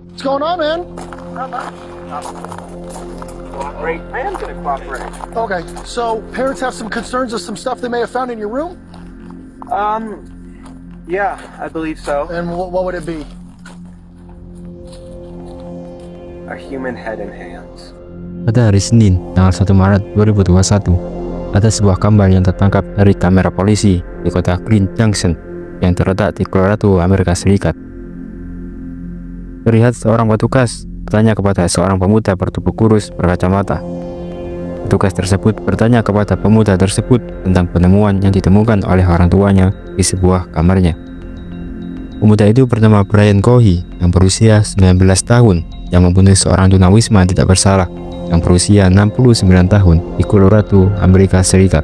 What's going on, man? Cooperate. I am going to cooperate. Okay, so parents have some concerns of some stuff they may have found in your room? Yeah, I believe so. And what would it be? A human head and hands. Pada hari Senin, tanggal 1 Maret 2021, ada sebuah gambar yang tertangkap dari kamera polisi di kota Green Junction yang terletak di Colorado, Amerika Serikat. Terlihat seorang petugas bertanya kepada seorang pemuda bertubuh kurus berkacamata. Petugas tersebut bertanya kepada pemuda tersebut tentang penemuan yang ditemukan oleh orang tuanya di sebuah kamarnya. Pemuda itu bernama Brian Cohy yang berusia 19 tahun yang membunuh seorang tunawisma tidak bersalah yang berusia 69 tahun di Colorado, Amerika Serikat.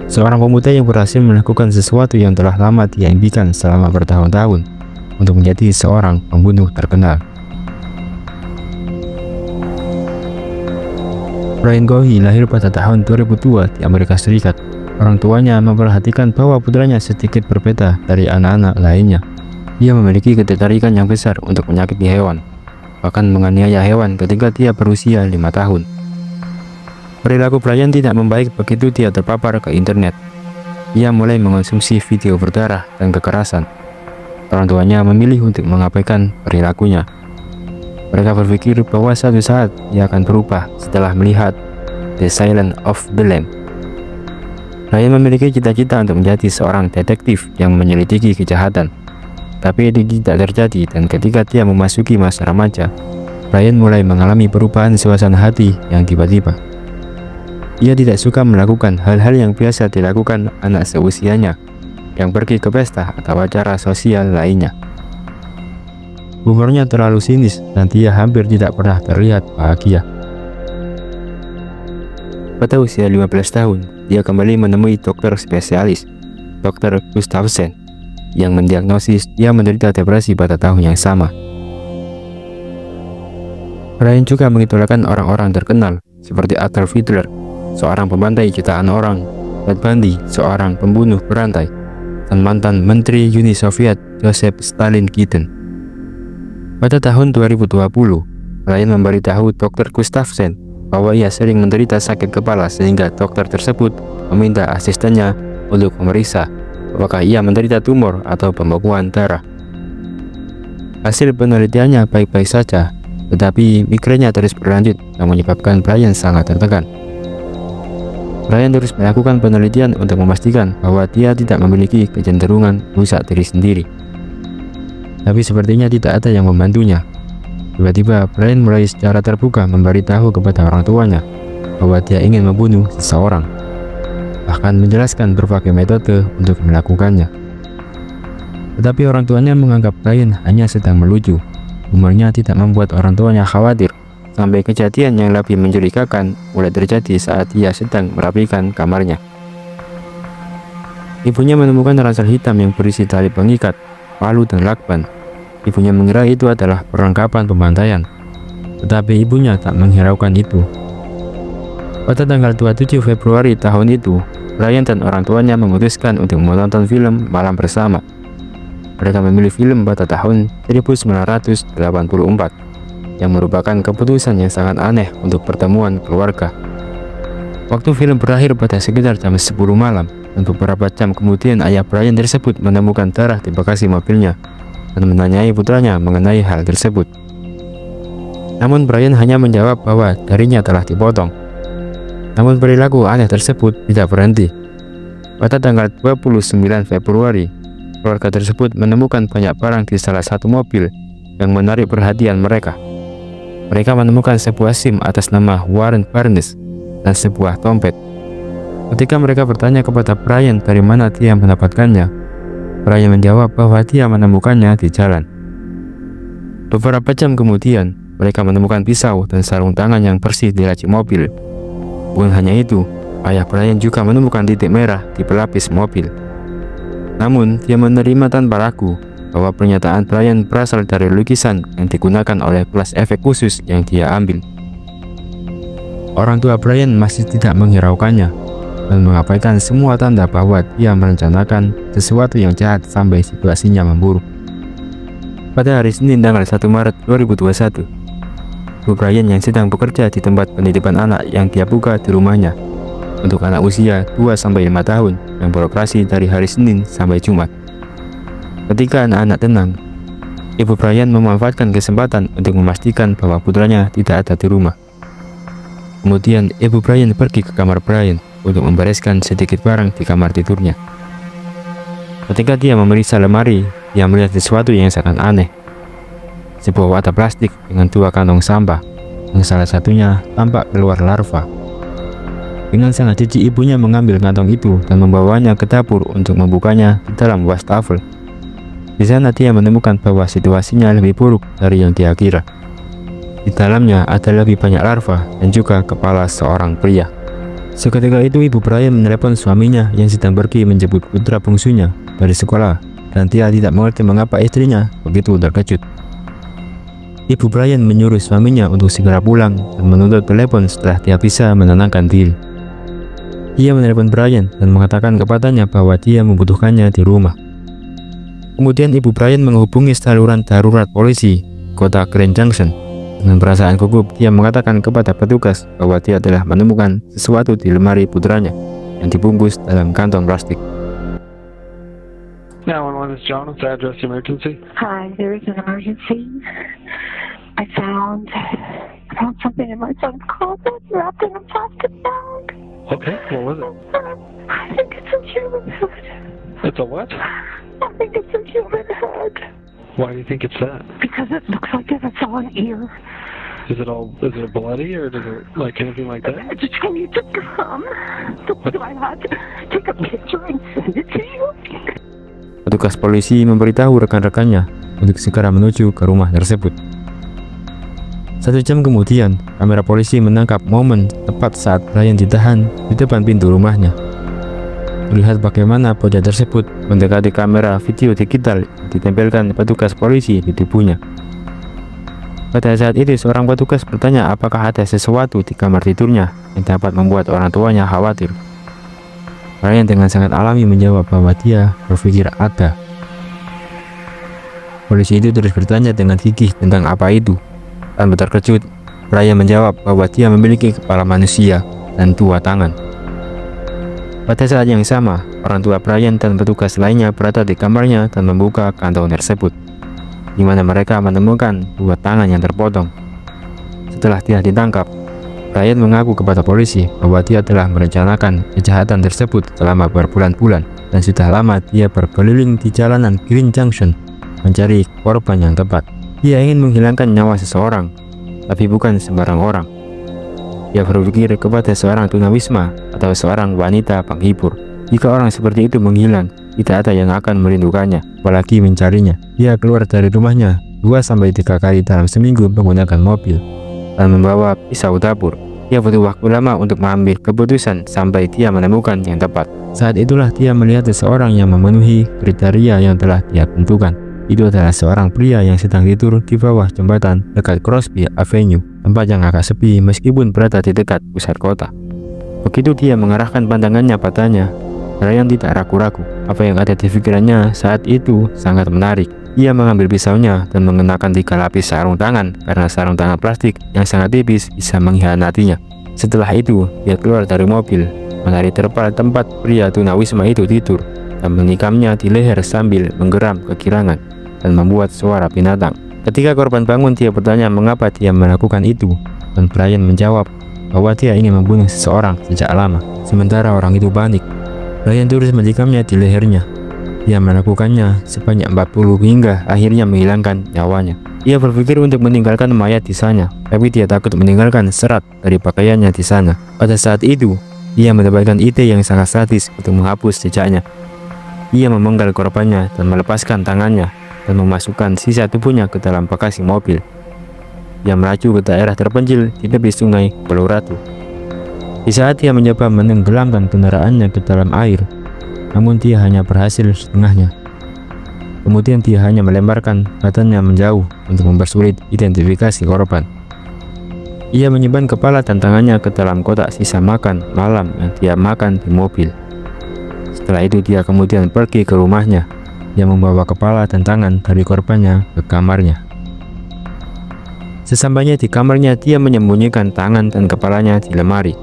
Seorang pemuda yang berhasil melakukan sesuatu yang telah lama dia impikan selama bertahun-tahun untuk menjadi seorang pembunuh terkenal. Brian Cohy lahir pada tahun 2002 di Amerika Serikat. Orang tuanya memperhatikan bahwa putranya sedikit berbeda dari anak-anak lainnya. Dia memiliki ketertarikan yang besar untuk menyakiti hewan, bahkan menganiaya hewan ketika dia berusia 5 tahun. Perilaku Brian tidak membaik begitu dia terpapar ke internet. Ia mulai mengonsumsi video berdarah dan kekerasan. Orang tuanya memilih untuk mengabaikan perilakunya. Mereka berpikir bahwa suatu saat ia akan berubah setelah melihat The Silence of the Lamb. Brian memiliki cita-cita untuk menjadi seorang detektif yang menyelidiki kejahatan. Tapi itu tidak terjadi, dan ketika dia memasuki masa remaja, Brian mulai mengalami perubahan suasana hati yang tiba-tiba. Ia tidak suka melakukan hal-hal yang biasa dilakukan anak seusianya, yang pergi ke pesta atau acara sosial lainnya. Humornya terlalu sinis dan dia hampir tidak pernah terlihat bahagia. Pada usia 15 tahun, dia kembali menemui dokter spesialis, Dr. Gustafsson, yang mendiagnosis dia menderita depresi pada tahun yang sama. Brian juga mengidolakan orang-orang terkenal seperti Adolf Hitler, seorang pembantai jutaan orang, Ted Bundy, seorang pembunuh berantai, dan mantan Menteri Uni Soviet Joseph Stalin Keaton. Pada tahun 2020, Brian memberitahu Dr. Gustafsson bahwa ia sering menderita sakit kepala sehingga dokter tersebut meminta asistennya untuk memeriksa apakah ia menderita tumor atau pembekuan darah. Hasil penelitiannya baik-baik saja, tetapi migrainnya terus berlanjut yang menyebabkan Brian sangat tertekan. Brian terus melakukan penelitian untuk memastikan bahwa dia tidak memiliki kecenderungan rusak diri sendiri. Tapi sepertinya tidak ada yang membantunya. Tiba-tiba Brian mulai secara terbuka memberitahu kepada orang tuanya bahwa dia ingin membunuh seseorang, bahkan menjelaskan berbagai metode untuk melakukannya. Tetapi orang tuanya menganggap Brian hanya sedang melucu. Humornya tidak membuat orang tuanya khawatir, sampai kejadian yang lebih mencurigakan mulai terjadi saat dia sedang merapikan kamarnya. Ibunya menemukan ransel hitam yang berisi tali pengikat, palu, dan lakban. Ibunya mengira itu adalah perlengkapan pembantaian, tetapi ibunya tak menghiraukan itu. Pada tanggal 27 Februari tahun itu, Brian dan orang tuanya memutuskan untuk menonton film malam bersama. Mereka memilih film pada tahun 1984, yang merupakan keputusan yang sangat aneh untuk pertemuan keluarga. Waktu film berakhir pada sekitar jam 10 malam, dan beberapa jam kemudian ayah Brian tersebut menemukan darah di bagasi mobilnya dan menanyai putranya mengenai hal tersebut. Namun Brian hanya menjawab bahwa darinya telah dipotong. Namun perilaku aneh tersebut tidak berhenti. Pada tanggal 29 Februari, keluarga tersebut menemukan banyak barang di salah satu mobil yang menarik perhatian mereka. Mereka menemukan sebuah SIM atas nama Warren Barnes dan sebuah dompet. Ketika mereka bertanya kepada Brian dari mana dia mendapatkannya, Brian menjawab bahwa dia menemukannya di jalan. Beberapa jam kemudian, mereka menemukan pisau dan sarung tangan yang bersih di laci mobil. Bukan hanya itu, ayah Brian juga menemukan titik merah di pelapis mobil. Namun, dia menerima tanpa ragu bahwa pernyataan Brian berasal dari lukisan yang digunakan oleh kelas efek khusus yang dia ambil. Orang tua Brian masih tidak menghiraukannya dan mengabaikan semua tanda bahwa dia merencanakan sesuatu yang jahat sampai situasinya memburuk. Pada hari Senin tanggal 1 Maret 2021, Ibu Brian yang sedang bekerja di tempat penitipan anak yang dia buka di rumahnya untuk anak usia 2-5 tahun yang beroperasi dari hari Senin sampai Jumat. Ketika anak-anak tenang, Ibu Brian memanfaatkan kesempatan untuk memastikan bahwa putranya tidak ada di rumah. Kemudian Ibu Brian pergi ke kamar Brian untuk membereskan sedikit barang di kamar tidurnya. Ketika dia memeriksa lemari, dia melihat sesuatu yang sangat aneh. Sebuah wadah plastik dengan 2 kantong sampah, yang salah satunya tampak keluar larva. Dengan sangat jijik, ibunya mengambil kantong itu dan membawanya ke dapur untuk membukanya di dalam wastafel. Di sana dia menemukan bahwa situasinya lebih buruk dari yang dia kira. Di dalamnya ada lebih banyak larva dan juga kepala seorang pria. Seketika itu Ibu Brian menelepon suaminya yang sedang pergi menjemput putra bungsunya dari sekolah, dan dia tidak mengerti mengapa istrinya begitu terkejut. Ibu Brian menyuruh suaminya untuk segera pulang dan menutup telepon setelah dia bisa menenangkan diri. Ia menelepon Brian dan mengatakan kepadanya bahwa dia membutuhkannya di rumah. Kemudian Ibu Brian menghubungi saluran darurat polisi kota Grand Junction. Dengan perasaan gugup, dia mengatakan kepada petugas bahwa dia telah menemukan sesuatu di lemari putranya yang dibungkus dalam kantong plastik. 911 is John. What's the address emergency? Hi, there is an emergency. I found something in my son's closet wrapped in a plastic bag. Okay, what was it? I think it's a human head. It's a what? I think it's a human head. Why do you think it's that? Because it looks like it's all an ear. Is it bloody or does it like anything like that? Can you just come? Do I have to take a picture and send it to you? Petugas polisi memberitahu rekan-rekannya untuk segera menuju ke rumah tersebut. 1 jam kemudian, kamera polisi menangkap momen tepat saat Brian ditahan di depan pintu rumahnya. Melihat bagaimana bocah tersebut mendekati kamera video digital yang ditempelkan petugas polisi di tubuhnya. Pada saat itu seorang petugas bertanya apakah ada sesuatu di kamar tidurnya yang dapat membuat orang tuanya khawatir. Brian dengan sangat alami menjawab bahwa dia berpikir ada. Polisi itu terus bertanya dengan gigih tentang apa itu. Tanpa terkejut, Brian menjawab bahwa dia memiliki kepala manusia dan 2 tangan. Pada saat yang sama, orang tua Brian dan petugas lainnya berada di kamarnya dan membuka kantong tersebut, di mana mereka menemukan 2 tangan yang terpotong. Setelah dia ditangkap, Brian mengaku kepada polisi bahwa dia telah merencanakan kejahatan tersebut selama berbulan-bulan dan sudah lama dia berkeliling di jalanan Grand Junction mencari korban yang tepat. Dia ingin menghilangkan nyawa seseorang, tapi bukan sembarang orang. Dia berpikir kepada seorang tunawisma atau seorang wanita penghibur. Jika orang seperti itu menghilang, tidak ada yang akan merindukannya, apalagi mencarinya. Dia keluar dari rumahnya 2-3 kali dalam seminggu menggunakan mobil dan membawa pisau dapur. Dia butuh waktu lama untuk mengambil keputusan sampai dia menemukan yang tepat. Saat itulah dia melihat seseorang yang memenuhi kriteria yang telah dia tentukan. Itu adalah seorang pria yang sedang tidur di bawah jembatan dekat Crosby Avenue, tempat yang agak sepi meskipun berada di dekat pusat kota. Begitu dia mengarahkan pandangannya padanya, Brian tidak ragu-ragu. Apa yang ada di pikirannya saat itu sangat menarik. Ia mengambil pisaunya dan mengenakan 3 lapis sarung tangan karena sarung tangan plastik yang sangat tipis bisa mengkhianatinya. Setelah itu, dia keluar dari mobil, menarik terpal tempat pria tunawisma itu tidur, dan menikamnya di leher sambil menggeram kegirangan dan membuat suara binatang. Ketika korban bangun, dia bertanya mengapa dia melakukan itu, dan Brian menjawab bahwa dia ingin membunuh seseorang sejak lama. Sementara orang itu panik, Brian terus mentikamnya di lehernya. Dia melakukannya sebanyak 40 hingga akhirnya menghilangkan nyawanya. Ia berpikir untuk meninggalkan mayat di sana, tapi dia takut meninggalkan serat dari pakaiannya di sana. Pada saat itu, ia mendapatkan ide yang sangat sadis untuk menghapus jejaknya. Ia memenggal korbannya dan melepaskan tangannya dan memasukkan sisa tubuhnya ke dalam bagasi mobil. Dia melaju ke daerah terpencil di tepi sungai Colorado. Di saat dia mencoba menenggelamkan kendaraannya ke dalam air, namun dia hanya berhasil setengahnya. Kemudian dia hanya melemparkan badannya menjauh untuk mempersulit identifikasi korban. Ia menyimpan kepala dan tangannya ke dalam kotak sisa makan malam yang dia makan di mobil. Setelah itu dia kemudian pergi ke rumahnya. dia membawa kepala dan tangan dari korbannya ke kamarnya. Sesampainya di kamarnya, dia menyembunyikan tangan dan kepalanya di lemari,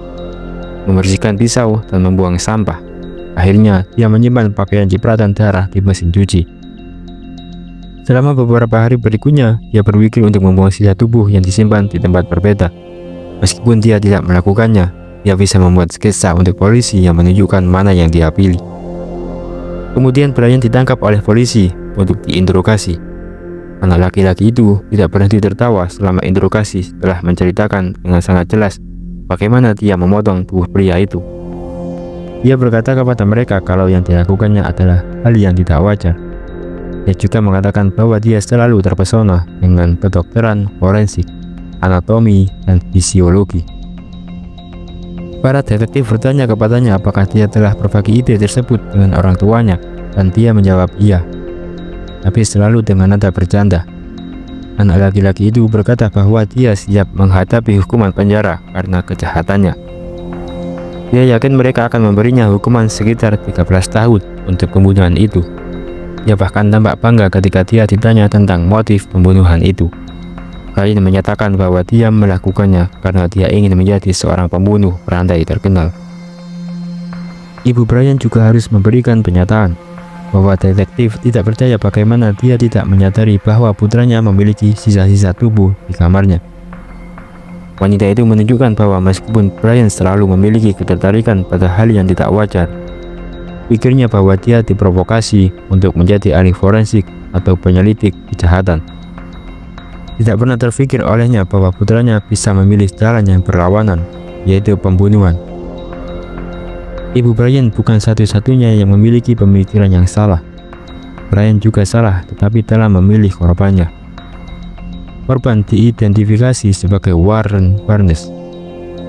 membersihkan pisau dan membuang sampah. Akhirnya, dia menyimpan pakaian cipratan darah di mesin cuci. Selama beberapa hari berikutnya, dia berpikir untuk membuang sisa tubuh yang disimpan di tempat berbeda. Meskipun dia tidak melakukannya, dia bisa membuat sketsa untuk polisi yang menunjukkan mana yang dia pilih. Kemudian Brian ditangkap oleh polisi untuk diinterogasi. Anak laki-laki itu tidak berhenti tertawa selama interogasi setelah menceritakan dengan sangat jelas bagaimana dia memotong tubuh pria itu. Dia berkata kepada mereka kalau yang dilakukannya adalah hal yang tidak wajar. Dia juga mengatakan bahwa dia selalu terpesona dengan kedokteran forensik, anatomi, dan fisiologi. Para detektif bertanya kepadanya apakah dia telah berbagi ide tersebut dengan orang tuanya, dan dia menjawab iya, tapi selalu dengan nada bercanda. Anak laki-laki itu berkata bahwa dia siap menghadapi hukuman penjara karena kejahatannya. Dia yakin mereka akan memberinya hukuman sekitar 13 tahun untuk pembunuhan itu. Dia bahkan tampak bangga ketika dia ditanya tentang motif pembunuhan itu. Brian menyatakan bahwa dia melakukannya karena dia ingin menjadi seorang pembunuh berantai terkenal. Ibu Brian juga harus memberikan pernyataan bahwa detektif tidak percaya bagaimana dia tidak menyadari bahwa putranya memiliki sisa-sisa tubuh di kamarnya. Wanita itu menunjukkan bahwa meskipun Brian selalu memiliki ketertarikan pada hal yang tidak wajar, pikirnya bahwa dia diprovokasi untuk menjadi ahli forensik atau penyelidik kejahatan. Tidak pernah terfikir olehnya bahwa putranya bisa memilih jalan yang berlawanan, yaitu pembunuhan. Ibu Brian bukan satu-satunya yang memiliki pemikiran yang salah. Brian juga salah, tetapi telah memilih korbannya. Korban diidentifikasi sebagai Warren Barnes,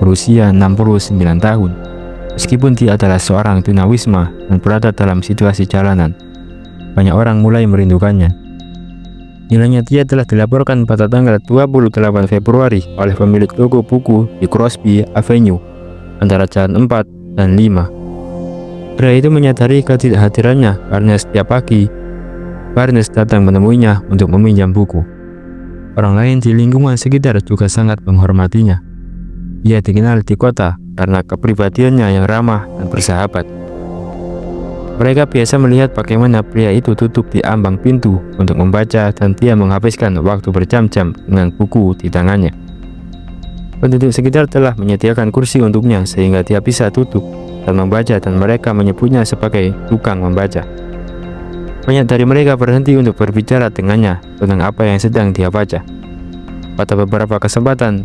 berusia 69 tahun. Meskipun dia adalah seorang tunawisma dan berada dalam situasi jalanan, banyak orang mulai merindukannya. Hilangnya dia telah dilaporkan pada tanggal 28 Februari oleh pemilik toko buku di Crosby Avenue antara jalan 4 dan 5. Pria itu menyadari ketidakhadirannya karena setiap pagi Barnes datang menemuinya untuk meminjam buku. Orang lain di lingkungan sekitar juga sangat menghormatinya. Ia dikenal di kota karena kepribadiannya yang ramah dan bersahabat. Mereka biasa melihat bagaimana pria itu tutup di ambang pintu untuk membaca, dan dia menghabiskan waktu berjam-jam dengan buku di tangannya. Penduduk sekitar telah menyediakan kursi untuknya sehingga dia bisa duduk dan membaca, dan mereka menyebutnya sebagai tukang membaca. Banyak dari mereka berhenti untuk berbicara dengannya tentang apa yang sedang dia baca. Pada beberapa kesempatan,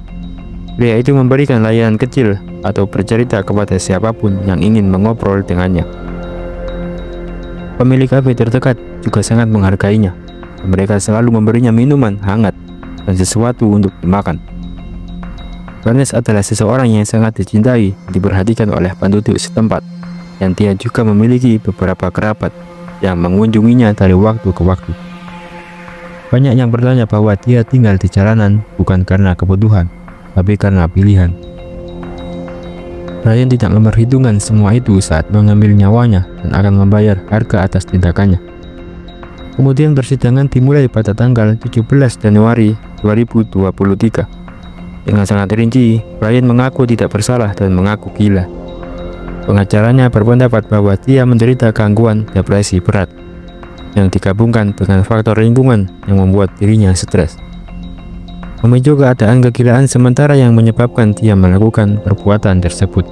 pria itu memberikan layanan kecil atau bercerita kepada siapapun yang ingin mengobrol dengannya. Pemilik kafe terdekat juga sangat menghargainya. Mereka selalu memberinya minuman hangat dan sesuatu untuk dimakan. Barnes adalah seseorang yang sangat dicintai dan diperhatikan oleh penduduk setempat, dan dia juga memiliki beberapa kerabat yang mengunjunginya dari waktu ke waktu. Banyak yang bertanya bahwa dia tinggal di jalanan bukan karena kebutuhan, tapi karena pilihan. Brian tidak memperhitungkan semua itu saat mengambil nyawanya dan akan membayar harga atas tindakannya. Kemudian persidangan dimulai pada tanggal 17 Januari 2023. Dengan sangat rinci, Brian mengaku tidak bersalah dan mengaku gila. Pengacaranya berpendapat bahwa dia menderita gangguan depresi berat yang digabungkan dengan faktor lingkungan yang membuat dirinya stres. Memicu keadaan kegilaan sementara yang menyebabkan dia melakukan perbuatan tersebut.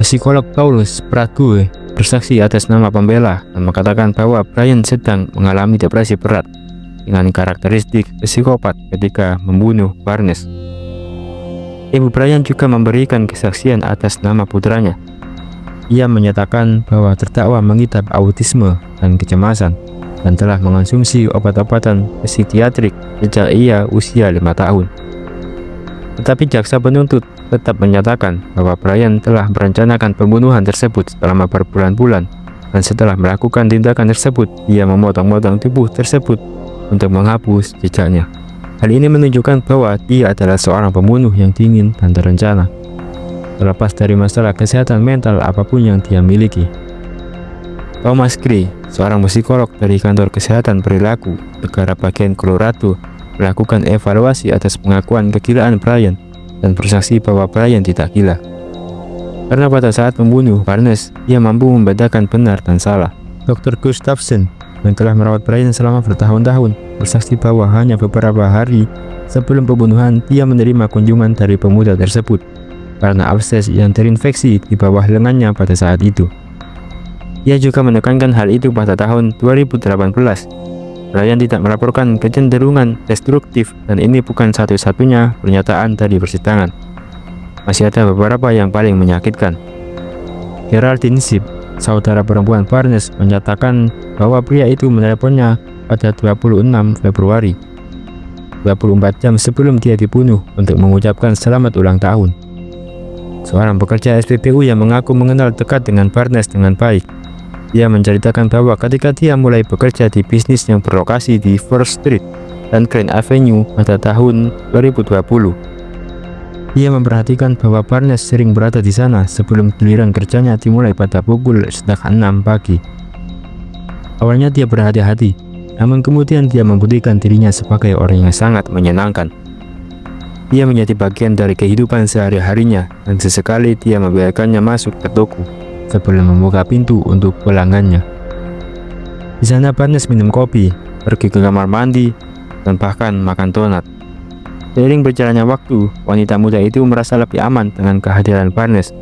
Psikolog Paulus Prague bersaksi atas nama pembela dan mengatakan bahwa Brian sedang mengalami depresi berat dengan karakteristik psikopat ketika membunuh Barnes. Ibu Brian juga memberikan kesaksian atas nama putranya. Ia menyatakan bahwa terdakwa mengidap autisme dan kecemasan dan telah mengonsumsi obat-obatan psikiatrik sejak ia usia 5 tahun. Tetapi jaksa penuntut tetap menyatakan bahwa Brian telah merencanakan pembunuhan tersebut selama berbulan-bulan, dan setelah melakukan tindakan tersebut, ia memotong-motong tubuh tersebut untuk menghapus jejaknya. Hal ini menunjukkan bahwa dia adalah seorang pembunuh yang dingin dan terencana, terlepas dari masalah kesehatan mental apapun yang dia miliki. Thomas Gray, seorang psikolog dari kantor kesehatan perilaku negara bagian Colorado, melakukan evaluasi atas pengakuan kegilaan Brian dan bersaksi bahwa Brian tidak gila. Karena pada saat membunuh Barnes, ia mampu membedakan benar dan salah. Dr. Gustafson, yang telah merawat Brian selama bertahun-tahun, bersaksi bahwa hanya beberapa hari sebelum pembunuhan dia menerima kunjungan dari pemuda tersebut karena abses yang terinfeksi di bawah lengannya pada saat itu. Ia juga menekankan hal itu pada tahun 2018. Brian tidak melaporkan kecenderungan destruktif dan ini bukan satu-satunya pernyataan dari persidangan. Masih ada beberapa yang paling menyakitkan. Geraldine Shipp, saudara perempuan Barnes, menyatakan bahwa pria itu meneleponnya pada 26 Februari, 24 jam sebelum dia dibunuh, untuk mengucapkan selamat ulang tahun. Seorang pekerja SPBU yang mengaku mengenal dekat dengan Barnes dengan baik. Ia menceritakan bahwa ketika dia mulai bekerja di bisnis yang berlokasi di First Street dan Grand Avenue pada tahun 2020, ia memperhatikan bahwa Barnes sering berada di sana sebelum giliran kerjanya dimulai pada pukul setengah 6 pagi. Awalnya dia berhati-hati, namun kemudian dia membuktikan dirinya sebagai orang yang sangat menyenangkan. Ia menjadi bagian dari kehidupan sehari-harinya dan sesekali dia membiarkannya masuk ke toko sebelum membuka pintu untuk pelanggannya. Di sana Barnes minum kopi, pergi ke kamar mandi, dan bahkan makan donat. Seiring berjalannya waktu, wanita muda itu merasa lebih aman dengan kehadiran Barnes.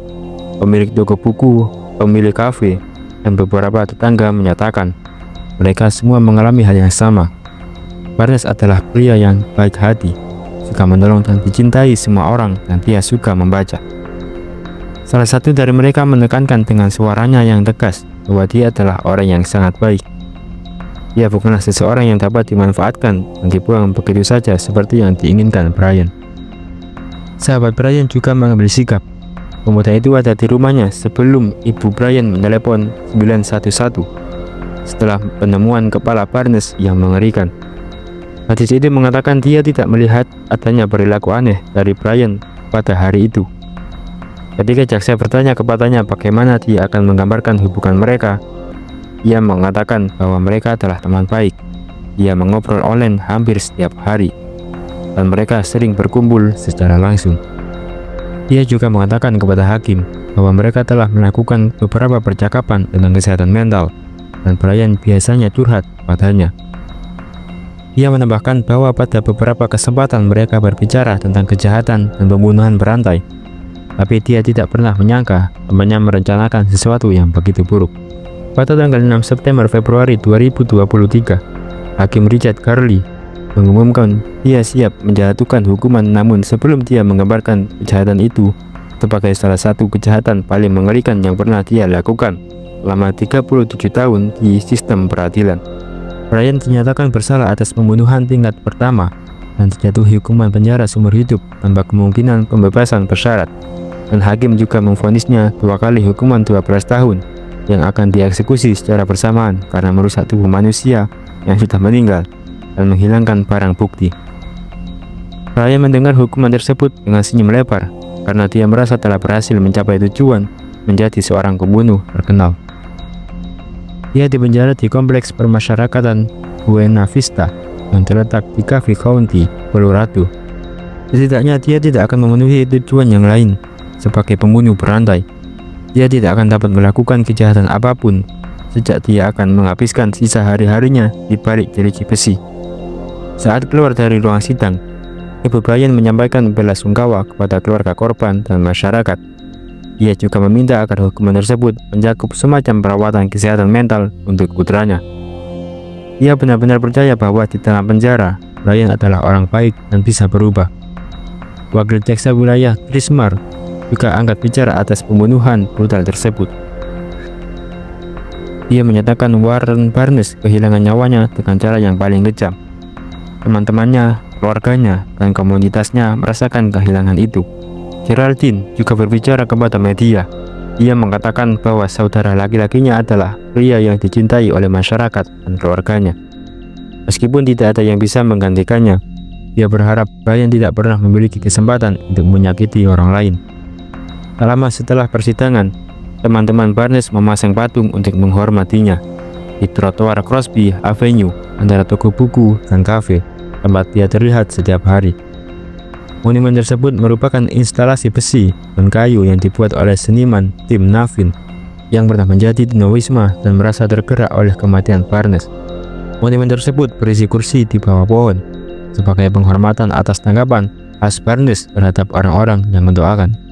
Pemilik toko buku, pemilik kafe, dan beberapa tetangga menyatakan mereka semua mengalami hal yang sama. Barnes adalah pria yang baik hati, suka menolong dan dicintai semua orang, dan dia suka membaca. Salah satu dari mereka menekankan dengan suaranya yang tegas bahwa dia adalah orang yang sangat baik. Dia bukanlah seseorang yang dapat dimanfaatkan dan dibuang begitu saja seperti yang diinginkan Brian. Sahabat Brian juga mengambil sikap. Pemuda itu ada di rumahnya sebelum ibu Brian menelepon 911 setelah penemuan kepala Barnes yang mengerikan. Hadis itu mengatakan dia tidak melihat adanya perilaku aneh dari Brian pada hari itu. Ketika jaksa bertanya kepadanya bagaimana dia akan menggambarkan hubungan mereka, ia mengatakan bahwa mereka adalah teman baik. Ia mengobrol online hampir setiap hari, dan mereka sering berkumpul secara langsung. Ia juga mengatakan kepada hakim bahwa mereka telah melakukan beberapa percakapan tentang kesehatan mental, dan Brian biasanya curhat padanya. Ia menambahkan bahwa pada beberapa kesempatan mereka berbicara tentang kejahatan dan pembunuhan berantai, tapi dia tidak pernah menyangka temannya merencanakan sesuatu yang begitu buruk. Pada tanggal 6 September Februari 2023, Hakim Richard Carley mengumumkan dia siap menjatuhkan hukuman, namun sebelum dia menggambarkan kejahatan itu sebagai salah satu kejahatan paling mengerikan yang pernah dia lakukan selama 37 tahun di sistem peradilan. Brian dinyatakan bersalah atas pembunuhan tingkat pertama dan dijatuhi hukuman penjara seumur hidup tanpa kemungkinan pembebasan bersyarat. Dan hakim juga memvonisnya 2 kali hukuman 12 tahun yang akan dieksekusi secara bersamaan karena merusak tubuh manusia yang sudah meninggal dan menghilangkan barang bukti. Brian mendengar hukuman tersebut dengan senyum lebar karena dia merasa telah berhasil mencapai tujuan menjadi seorang pembunuh terkenal. Dia dipenjara di kompleks permasyarakatan Buena Vista yang terletak di Coffee County, Colorado. Setidaknya dia tidak akan memenuhi tujuan yang lain. Sebagai pembunuh berantai, dia tidak akan dapat melakukan kejahatan apapun sejak dia akan menghabiskan sisa hari-harinya di balik jeruji besi. Saat keluar dari ruang sidang, Ibu Brian menyampaikan belasungkawa kepada keluarga korban dan masyarakat. Ia juga meminta agar hukuman tersebut mencakup semacam perawatan kesehatan mental untuk putranya. Ia benar-benar percaya bahwa di dalam penjara, Brian adalah orang baik dan bisa berubah. Wakil Jaksa Wilayah Chris Marr juga angkat bicara atas pembunuhan brutal tersebut. Ia menyatakan Warren Barnes kehilangan nyawanya dengan cara yang paling kejam. Teman-temannya, keluarganya, dan komunitasnya merasakan kehilangan itu. Geraldine juga berbicara kepada media. Ia mengatakan bahwa saudara laki-lakinya adalah pria yang dicintai oleh masyarakat dan keluarganya. Meskipun tidak ada yang bisa menggantikannya, dia berharap Brian tidak pernah memiliki kesempatan untuk menyakiti orang lain. Tak lama setelah persidangan, teman-teman Barnes memasang patung untuk menghormatinya di trotoar Crosby Avenue antara toko buku dan kafe tempat dia terlihat setiap hari. Monumen tersebut merupakan instalasi besi dan kayu yang dibuat oleh seniman Tim Navin yang pernah menjadi tunawisma dan merasa tergerak oleh kematian Barnes. Monumen tersebut berisi kursi di bawah pohon sebagai penghormatan atas tanggapan khas Barnes terhadap orang-orang yang mendoakan.